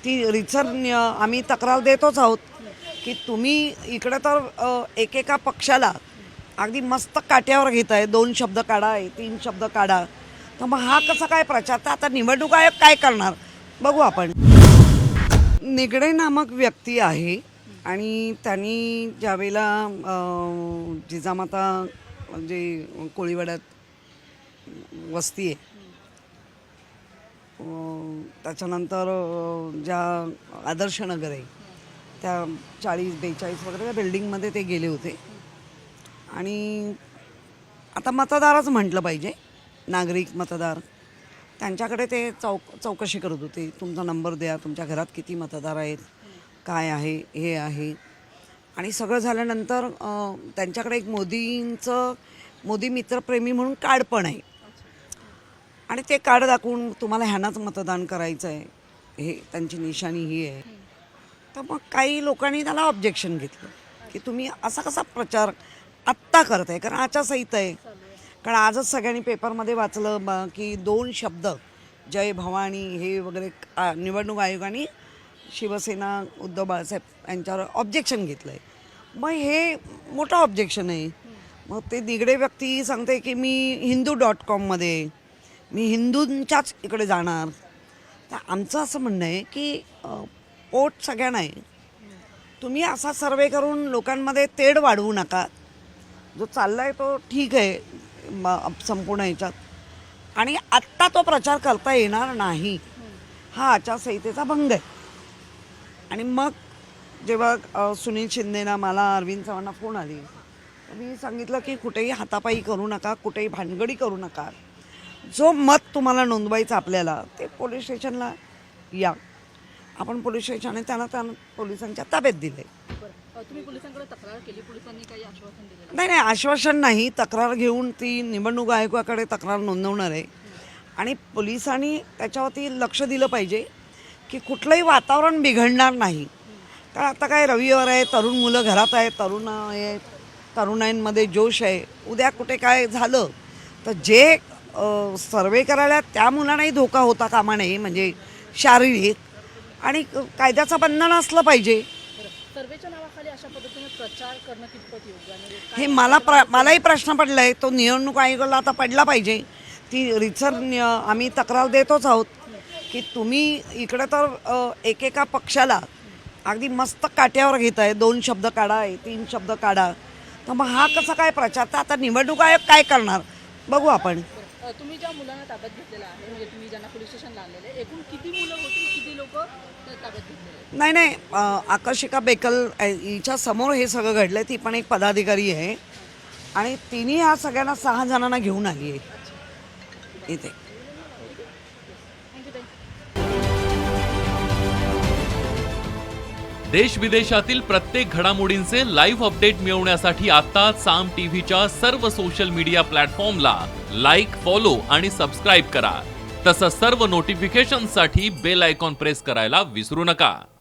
ती रितसर आम्ही तक्रार देतोच आहोत की तुम्ही इकडे तर एकेका पक्षाला अगदी मस्त काट्यावर घेताय, 2 शब्द काढा 3 शब्द काढा, तर मग हा कसा काय प्रचार? तर आता निवडणूक आयोग काय करणार बघू आपण. निगडे नामक व्यक्ती आहे आणि त्यांनी ज्यावेळेला जिजामाता जे कोळीवाड्यात वस्ती आहे, त्याच्यानंतर ज्या आदर्श नगर आहे त्या 40-42 वगैरे त्या बिल्डिंगमध्ये ते गेले होते. आणि आता मतदारच म्हटलं पाहिजे, नागरिक मतदार, त्यांच्याकडे ते चौकशी करत होते. तुमचा नंबर द्या, तुमच्या घरात किती मतदार आहेत, काय आहे, हे आहे. आणि सगळं झाल्यानंतर त्यांच्याकडे एक मोदी मित्रप्रेमी म्हणून कार्ड पण आहे आणि ते कार्ड दाखवून तुम्हाला ह्यांनाच मतदान करायचं आहे, हे त्यांची निशाणी ही आहे. तर मग काही लोकांनी त्याला ऑब्जेक्शन घेतलं की तुम्ही असा कसा प्रचार आत्ता करताय, कारण आचारसंहिता आहे. कारण आजच सगळ्यांनी पेपरमध्ये वाचलं की 2 शब्द जय भवानी हे वगैरे निवडणूक आयोगाने शिवसेना उद्धव बाळासाहेब यांच्यावर ऑब्जेक्शन घेतलं आहे. मग हे मोठं ऑब्जेक्शन आहे. मग ते निगडे व्यक्ती सांगते की मी hindu.com मी हिंदूंच्याच इकडे जाणार. तर आमचं असं म्हणणं आहे की पोट सगळ्यांना आहे, तुम्ही असा सर्वे करून लोकांमध्ये तेढ वाढवू नका. जो चालला आहे तो ठीक आहे संपूर्ण ह्याच्यात, आणि आत्ता तो प्रचार करता येणार नाही, हा आचारसंहितेचा भंग आहे. आणि मग जेव्हा सुनील शिंदेना मला अरविंद चव्हाणांना फोन आली, मी सांगितलं की कुठेही हातापायी करू नका, कुठेही भानगडी करू नका. जो मत तुम्हाला नोंदवायचं आपल्याला ते पोलीस स्टेशनला या. आपण पोलीस स्टेशनने त्यांना पोलिसांच्या ताब्यात दिले. तुम्ही पोलिसांकडे तक्रार केली, पोलिसांनी काही आश्वासन दिलं? नाही, आश्वासन नाही. तक्रार घेऊन ती निवडणूक आयोगाकडे तक्रार नोंदवणार आहे आणि पोलिसांनी त्याच्यावरती लक्ष दिलं पाहिजे की कुठलंही वातावरण बिघडणार नाही. कारण आता काय रविवार आहे, तरुण मुलं घरात आहेत, तरुणांमध्ये जोश आहे. उद्या कुठे काय झालं तर जे सर्वे करायला त्या मुलांनाही धोका होता कामा नये, म्हणजे शारीरिक आणि कायद्याचं बंधन असलं पाहिजे. सर्वेच्या नावाखाली अशा पद्धतीने प्रचार करणं कितपत योग्य आहे? हे मलाही प्रश्न पडला आहे, तो निवडणूक आयोगाला आता पडला पाहिजे. ती रितसर आम्ही तक्रार देतोच आहोत की तुम्ही इकडे तर एकेका पक्षाला अगदी मस्त काट्यावर घेताय, 2 शब्द काढा 3 शब्द काढा, तर मग हा कसा काय प्रचार? तर आता निवडणूक आयोग काय करणार बघू आपण. तुम्ही ज्या मुलांना ताब्यात घेतलेला आहे, म्हणजे तुम्ही ज्यांना पोलीस स्टेशनला आणलेले, एकूण किती मुलं होती, किती लोक ताब्यात घेतलेले? नाही, आकर्षिका बेकल हिच्या समोर हे सगळं घडलं. ती पण एक पदाधिकारी आहे आणि तिने ह्या सगळ्यांना 6 जणांना घेऊन आली आहे इथे. देश विदेशातील प्रत्येक घडामोडींचे लाईव्ह अपडेट मिळवण्यासाठी आता साम टीव्हीच्या सर्व सोशल मीडिया प्लॅटफॉर्मला लाईक, फॉलो आणि सबस्क्राईब करा. तसंच सर्व नोटिफिकेशनसाठी बेल आयकॉन प्रेस करायला विसरू नका.